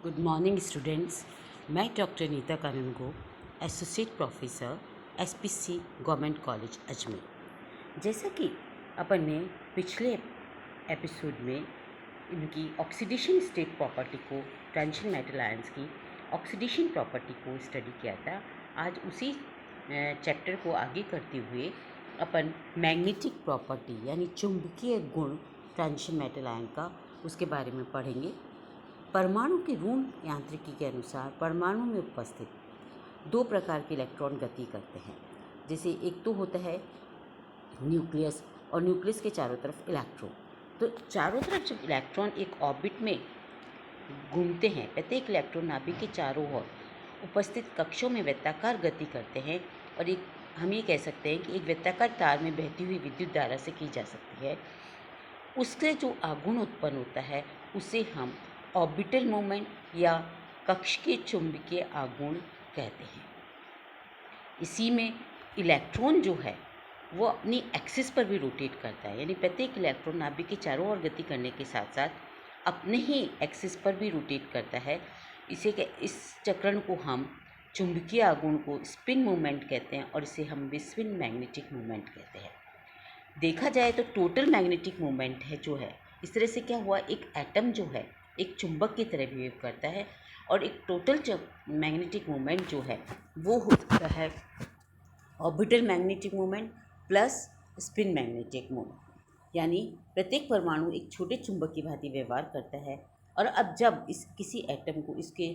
Good morning students. मैं doctor Neeta Kanungo, associate professor SPC government college Ajmer. जैसा कि अपन ने पिछले एपिसोड में इनकी ऑक्सीडेशन स्टेट प्रॉपर्टी को, ट्रांजिशन मेटल आयंस की ऑक्सीडेशन प्रॉपर्टी को स्टडी किया था, आज उसी चैप्टर को आगे करते हुए अपन मैग्नेटिक प्रॉपर्टी यानी चुंबकीय गुण ट्रांजिशन मेटल आयन का उसके बारे में पढ़ेंगे। परमाणु के ऋण यांत्रिकी के अनुसार परमाणु में उपस्थित दो प्रकार के इलेक्ट्रॉन गति करते हैं। जैसे एक तो होता है न्यूक्लियस और न्यूक्लियस के चारों तरफ इलेक्ट्रॉन। तो चारों तरफ जब इलेक्ट्रॉन एक ऑर्बिट में घूमते हैं, प्रत्येक इलेक्ट्रॉन नाभिक के चारों ओर उपस्थित कक्षों में वृत्ताकार गति करते हैं। और एक हम ये कह सकते हैं कि एक वृत्ताकार तार में बहती हुई विद्युत धारा से की जा सकती है। उससे जो आघूर्ण उत्पन्न होता है उसे हम ऑर्बिटल मोमेंट या कक्ष के चुंबकीय आघूर्ण कहते हैं। इसी में इलेक्ट्रॉन जो है वो अपनी एक्सिस पर भी रोटेट करता है, यानी प्रत्येक इलेक्ट्रॉन नाभिक के चारों ओर गति करने के साथ साथ अपने ही एक्सिस पर भी रोटेट करता है। इस चक्रण को हम चुंबकीय आघूर्ण को स्पिन मूवमेंट कहते हैं और इसे हम विस्पिन मैग्नेटिक मूवमेंट कहते हैं। देखा जाए तो टोटल मैग्नेटिक मूवमेंट है जो है, इस तरह से क्या हुआ, एक एटम जो है एक चुंबक की तरह बिहेव करता है और एक टोटल मैग्नेटिक मूवमेंट जो है वो होता है orbital magnetic movement plus spin magnetic movement. यानी प्रत्येक परमाणु एक छोटे चुंबक की भांति व्यवहार करता है। और अब जब इस किसी एटम को इसके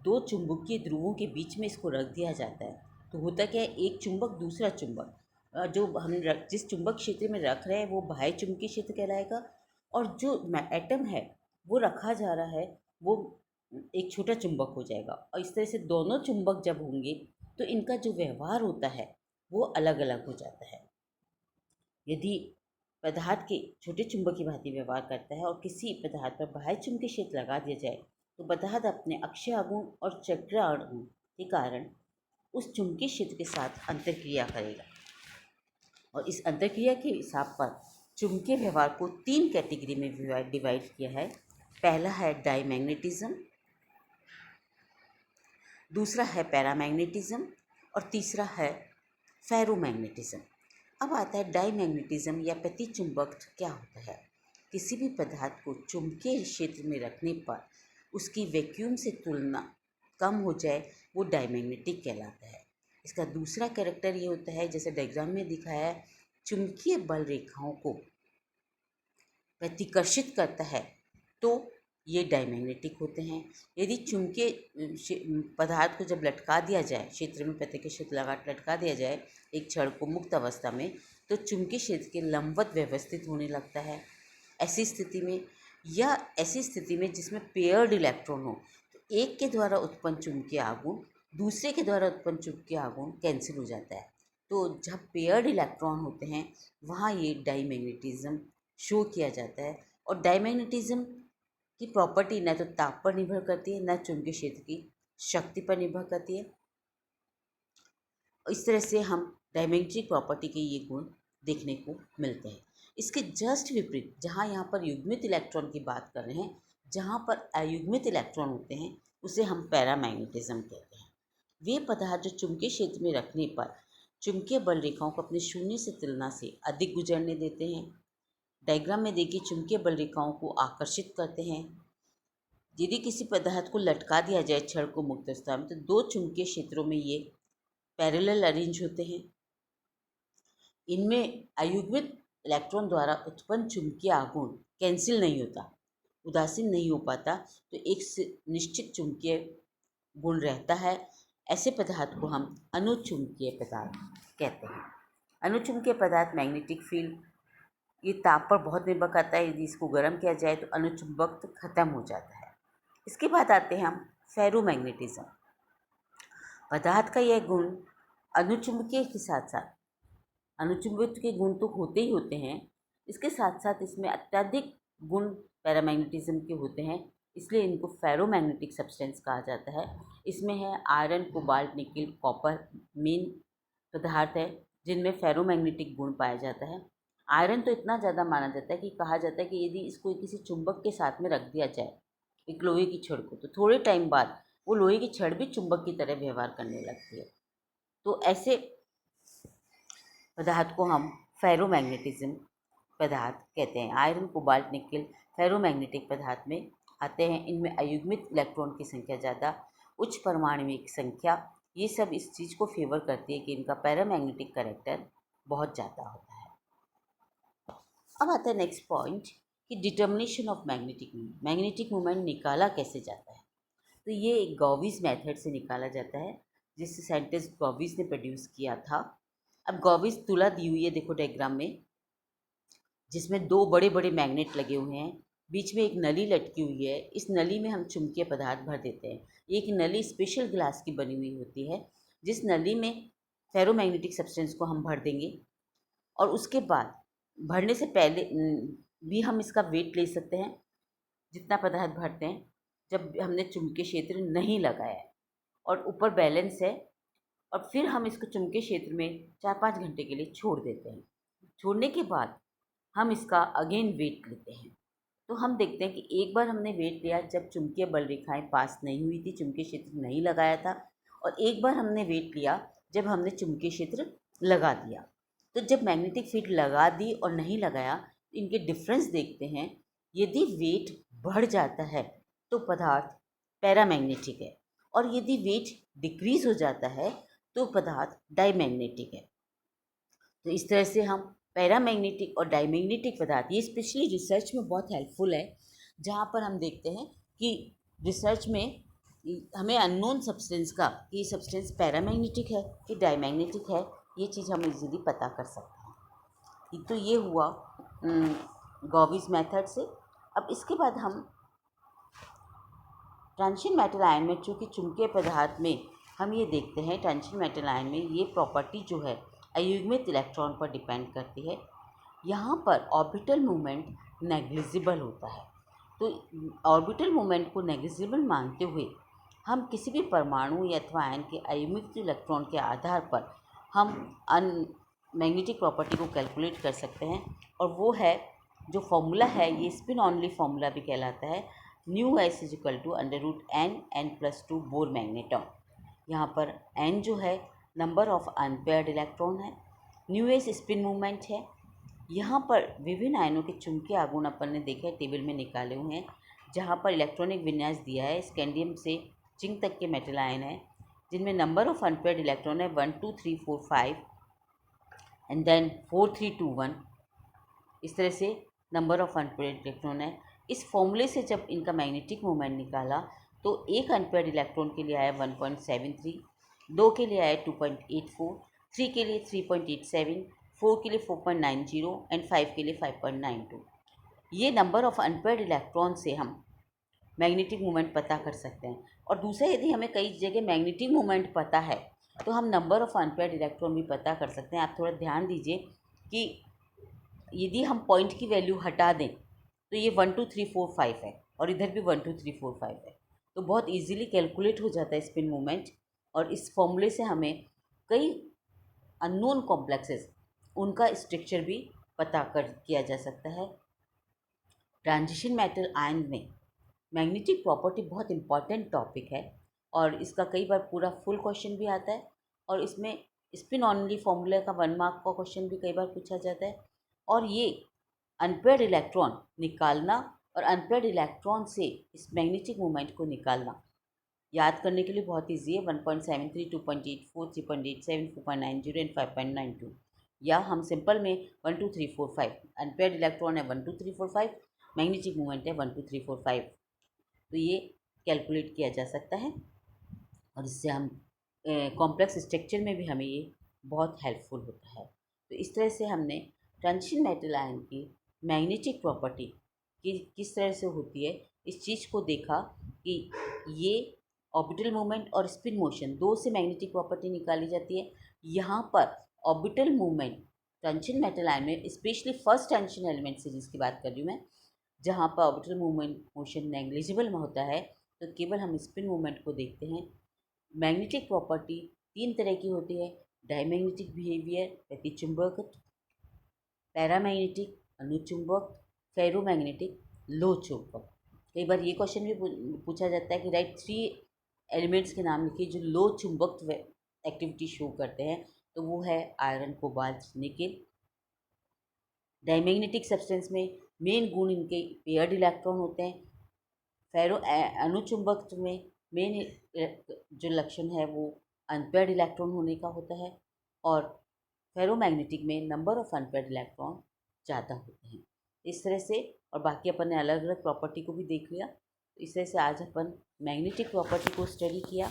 दो चुंबकीय ध्रुवों के बीच में इसको रख दिया जाता है तो होता क्या है, एक चुंबक दूसरा चुंबक जो हम जिस चुंबक क्षेत्र में रख रहे हैं वो बाह्य चुंबकीय क्षेत्र कहलाएगा, और जो एटम है वो रखा जा रहा है वो एक छोटा चुंबक हो जाएगा। और इस तरह से दोनों चुंबक जब होंगे तो इनका जो व्यवहार होता है वो अलग अलग हो जाता है। यदि पदार्थ के छोटे चुंबक की भांति व्यवहार करता है और किसी पदार्थ पर बाह्य चुंबकीय क्षेत्र लगा दिया जाए तो पदार्थ अपने अक्षीय आघूर्ण और चक्र आघूर्ण के कारण उस चुंबकीय क्षेत्र के साथ अंतरक्रिया करेगा। और इस अंतरक्रिया के हिसाब पर चुंबकीय व्यवहार को तीन कैटेगरी में डिवाइड किया है। पहला है डाईमैग्नेटिज्म, दूसरा है पैरामैग्नेटिज्म और तीसरा है फेरोमैग्नेटिज्म। अब आता है डाईमैग्नेटिज्म या प्रतिचुंबक। क्या होता है, किसी भी पदार्थ को चुंबकीय क्षेत्र में रखने पर उसकी वैक्यूम से तुलना कम हो जाए वो डाईमैग्नेटिक कहलाता है। इसका दूसरा कैरेक्टर ये होता है, जैसे डायग्राम में दिखाया है, चुंबकीय बल रेखाओं को प्रतिकर्षित करता है तो ये डाईमैग्नेटिक होते हैं। यदि चुंबकीय पदार्थ को जब लटका दिया जाए, क्षेत्र में प्रतिक्रिया क्षेत्र लटका दिया जाए एक छड़ को मुक्त अवस्था में, तो चुंबकीय क्षेत्र के लंबवत व्यवस्थित होने लगता है। ऐसी स्थिति में जिसमें पेयर्ड इलेक्ट्रॉन हो तो एक के द्वारा उत्पन्न चुंबकीय आघूर्ण दूसरे के द्वारा उत्पन्न चुंबकीय आघूर्ण कैंसिल हो जाता है। तो जब पेयर्ड इलेक्ट्रॉन होते हैं वहाँ ये डाईमैग्नेटिज्म शो किया जाता है। और डाईमैग्नेटिज्म की प्रॉपर्टी न तो ताप पर निर्भर करती है, न चुंबकीय क्षेत्र की शक्ति पर निर्भर करती है। इस तरह से हम डायमेग्नेटिक प्रॉपर्टी के ये गुण देखने को मिलते हैं। इसके जस्ट विपरीत, जहाँ यहाँ पर युग्मित इलेक्ट्रॉन की बात कर रहे हैं, जहाँ पर अयुग्मित इलेक्ट्रॉन होते हैं उसे हम पैरामैग्नेटिज्म कहते हैं। वे पदार्थ जो चुंबकीय क्षेत्र में रखने पर चुंबकीय बल रेखाओं को अपने शून्य से तुलना से अधिक गुजरने देते हैं। डायग्राम में देखिए, चुंबकीय बल रेखाओं को आकर्षित करते हैं। यदि किसी पदार्थ को लटका दिया जाए छड़ को मुक्त अवस्था में तो दो चुंबकीय क्षेत्रों में ये पैरेलल अरेंज होते हैं। इनमें अयुग्मित इलेक्ट्रॉन द्वारा उत्पन्न चुंबकीय आघूर्ण कैंसिल नहीं होता, उदासीन नहीं हो पाता, तो एक निश्चित चुंबकीय गुण रहता है। ऐसे पदार्थ को हम अनुचुंबकीय पदार्थ कहते हैं। अनुचुंबकीय पदार्थ मैग्नेटिक फील्ड ये ताप पर बहुत निर्भर करता है। यदि इसको गर्म किया जाए तो अनुचुंबक खत्म हो जाता है। इसके बाद आते हैं हम फेरोमैग्नेटिज्म। पदार्थ का यह गुण अनुचुंबकीय के साथ साथ, अनुचुंबक के गुण तो होते ही होते हैं, इसके साथ साथ इसमें अत्यधिक गुण पैरामैग्नेटिज्म के होते हैं, इसलिए इनको फेरोमैग्नेटिक सब्सटेंस कहा जाता है। इसमें है iron, cobalt, nickel, copper main पदार्थ है जिनमें फेरोमैग्नेटिक गुण पाया जाता है। आयरन तो इतना ज़्यादा माना जाता है कि कहा जाता है कि यदि इसको किसी चुंबक के साथ में रख दिया जाए एक लोहे की छड़ को, तो थोड़े टाइम बाद वो लोहे की छड़ भी चुंबक की तरह व्यवहार करने लगती है। तो ऐसे पदार्थ को हम फेरोमैग्नेटिज्म पदार्थ कहते हैं। आयरन, कोबाल्ट, निकेल फेरोमैग्नेटिक पदार्थ में आते हैं। इनमें अयुग्मित इलेक्ट्रॉन की संख्या ज़्यादा, उच्च परमाणुविक संख्या, ये सब इस चीज़ को फेवर करती है कि इनका पैरामैग्नेटिक कैरेक्टर बहुत ज़्यादा होता है। अब आता है नेक्स्ट पॉइंट कि determination of magnetic movement. Magnetic movement निकाला कैसे जाता है? तो ये एक गॉविस मेथड से निकाला जाता है, जिससे साइंटिस्ट गॉविस ने प्रोड्यूस किया था। अब गॉविस तुला दी हुई है, देखो डायग्राम में, जिसमें दो बड़े बड़े मैग्नेट लगे हुए हैं, बीच में एक नली लटकी हुई है। इस नली में हम चुंबकीय पदार्थ भर देते हैं। एक नली स्पेशल ग्लास की बनी हुई होती है, जिस नली में फेरोमैग्नेटिक सब्सटेंस को हम भर देंगे, और उसके बाद भरने से पहले भी हम इसका वेट ले सकते हैं, जितना पदार्थ भरते हैं, जब हमने चुंबकीय क्षेत्र नहीं लगाया है और ऊपर बैलेंस है, और फिर हम इसको चुंबकीय क्षेत्र में 4-5 घंटे के लिए छोड़ देते हैं। छोड़ने के बाद हम इसका अगेन वेट लेते हैं। तो हम देखते हैं कि एक बार हमने वेट लिया जब चुंबकीय बल रेखाएं पास नहीं हुई थी, चुंबकीय क्षेत्र नहीं लगाया था, और एक बार हमने वेट लिया जब हमने चुंबकीय क्षेत्र लगा दिया। तो जब मैग्नेटिक फील्ड लगा दी और नहीं लगाया, इनके डिफरेंस देखते हैं। यदि वेट बढ़ जाता है तो पदार्थ पैरामैग्नेटिक है, और यदि वेट डिक्रीज हो जाता है तो पदार्थ डायमैग्नेटिक है। तो इस तरह से हम पैरामैग्नेटिक और डायमैग्नेटिक पदार्थ, ये स्पेशली रिसर्च में बहुत हेल्पफुल है, जहाँ पर हम देखते हैं कि रिसर्च में हमें अननोन सब्सटेंस का, ये सब्सटेंस पैरामैग्नेटिक है कि डायमैग्नेटिक है, ये चीज़ हम इजीली पता कर सकते हैं। तो ये हुआ गॉविस मेथड से। अब इसके बाद हम ट्रांजिशन मेटल आयन में, चूँकि चुंबकीय पदार्थ में हम ये देखते हैं, ट्रांजिशन मेटल आयन में ये प्रॉपर्टी जो है अयुग्मित इलेक्ट्रॉन पर डिपेंड करती है। यहाँ पर ऑर्बिटल मूवमेंट नेग्लिजिबल होता है। तो ऑर्बिटल मूवमेंट को नेग्लिजिबल मानते हुए हम किसी भी परमाणु या अथवा आयन के अयुग्मित इलेक्ट्रॉन के आधार पर हम मैग्नेटिक प्रॉपर्टी को कैलकुलेट कर सकते हैं, और वो है जो फॉर्मूला है, ये स्पिन ऑनली फॉर्मूला भी कहलाता है। Mu s is equal to √n+2 Bohr magneton. यहाँ पर n जो है नंबर ऑफ अनपेयर्ड इलेक्ट्रॉन है, न्यू एस स्पिन मूवमेंट है। यहाँ पर विभिन्न आयनों के चुंबकीय आघूर्ण अपन ने देखे, टेबल में निकाले हुए हैं, जहाँ पर इलेक्ट्रॉनिक विन्यास दिया है। स्कैंडियम से जिंक तक के मेटल आयन है, जिनमें नंबर ऑफ अनपेयर्ड इलेक्ट्रॉन है 1 2 3 4 5 एंड देन 4 3 2 1। इस तरह से नंबर ऑफ अनपेयर्ड इलेक्ट्रॉन है। इस फॉर्मूले से जब इनका मैग्नेटिक मोमेंट निकाला तो एक अनपेयर्ड इलेक्ट्रॉन के लिए आया 1.73, 2 के लिए आया 2.84, 3 के लिए 3.87, 4 के लिए 4.90 एंड 5 के लिए 5.92। ये नंबर ऑफ अनपेयर्ड इलेक्ट्रॉन से हम मैग्नेटिक मोमेंट पता कर सकते हैं। और दूसरा, यदि हमें कई जगह मैग्नेटिक मोमेंट पता है तो हम नंबर ऑफ अनपेयर्ड इलेक्ट्रॉन भी पता कर सकते हैं। आप थोड़ा ध्यान दीजिए कि यदि हम पॉइंट की वैल्यू हटा दें तो ये 1 2 3 4 5 है, और इधर भी 1 2 3 4 5 है, तो बहुत इजीली कैलकुलेट हो जाता है स्पिन मूवमेंट। और इस फॉर्मूले से हमें कई अननोन कॉम्प्लेक्सेस, उनका स्ट्रक्चर भी पता कर किया जा सकता है। ट्रांजिशन मेटल आयन में मैग्नेटिक प्रॉपर्टी बहुत इंपॉर्टेंट टॉपिक है, और इसका कई बार पूरा फुल क्वेश्चन भी आता है, और इसमें स्पिन ऑनली फॉर्मूला का 1 मार्क का क्वेश्चन भी कई बार पूछा जाता है। और ये अनपेयर्ड इलेक्ट्रॉन निकालना और अनपेयर्ड इलेक्ट्रॉन से इस मैग्नेटिक मोमेंट को निकालना याद करने के लिए बहुत ईजी है। 1.73, 2.84, 3.87, 4.90 एंड 5.92। या हम सिंपल में 1 2 3 4 5, अनपेयर्ड इलेक्ट्रॉन है 1 2 3 4 5, मैग्नेटिक मोमेंट है 1 2 3 4 5, तो ये कैलकुलेट किया जा सकता है। और इससे हम कॉम्प्लेक्स स्ट्रक्चर में भी हमें ये बहुत हेल्पफुल होता है। तो इस तरह से हमने ट्रांजिशन मेटल आयन की मैग्नेटिक प्रॉपर्टी की किस तरह से होती है, इस चीज़ को देखा कि ये ऑर्बिटल मूवमेंट और स्पिन मोशन, दो से मैग्नेटिक प्रॉपर्टी निकाली जाती है। यहाँ पर orbital movement transition metal ion में, specially first transition element series की बात कर रही हूँ मैं, जहाँ पर ऑर्बिटल मूवमेंट मोशन नेग्लिजिबल में होता है, तो केवल हम स्पिन मूवमेंट को देखते हैं। मैग्नेटिक प्रॉपर्टी 3 तरह की होती है: डायमैग्नेटिक बिहेवियर, प्रतिचुंबक, पैरामैग्नेटिक अनुचुंबक, फेरोमैग्नेटिक लो चुंबक। कई बार ये क्वेश्चन भी पूछा जाता है कि राइट 3 एलिमेंट्स के नाम लिखिए जो लो चुंबकत्व एक्टिविटी शो करते हैं, तो वो है iron, cobalt, nickel. Diamagnetic substance में मेन गुण इनके पेयर्ड इलेक्ट्रॉन होते हैं। फेरो अनुचुंबकत्व में मेन जो लक्षण है वो अनपेयर्ड इलेक्ट्रॉन होने का होता है, और फेरोमैग्नेटिक में नंबर ऑफ अनपेयर्ड इलेक्ट्रॉन ज़्यादा होते हैं। इस तरह से, और बाकी अपन ने अलग अलग प्रॉपर्टी को भी देख लिया। तो इस तरह से आज अपन मैग्नेटिक प्रॉपर्टी को स्टडी किया।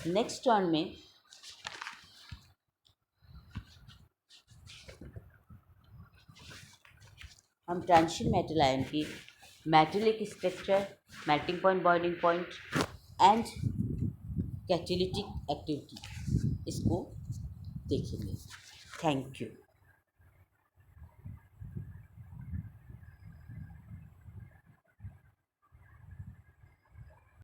नेक्स्ट टर्न में हम ट्रांजिशन मेटल आयन की metallic structure, melting point, boiling point and catalytic activity इसको देखेंगे। Thank you.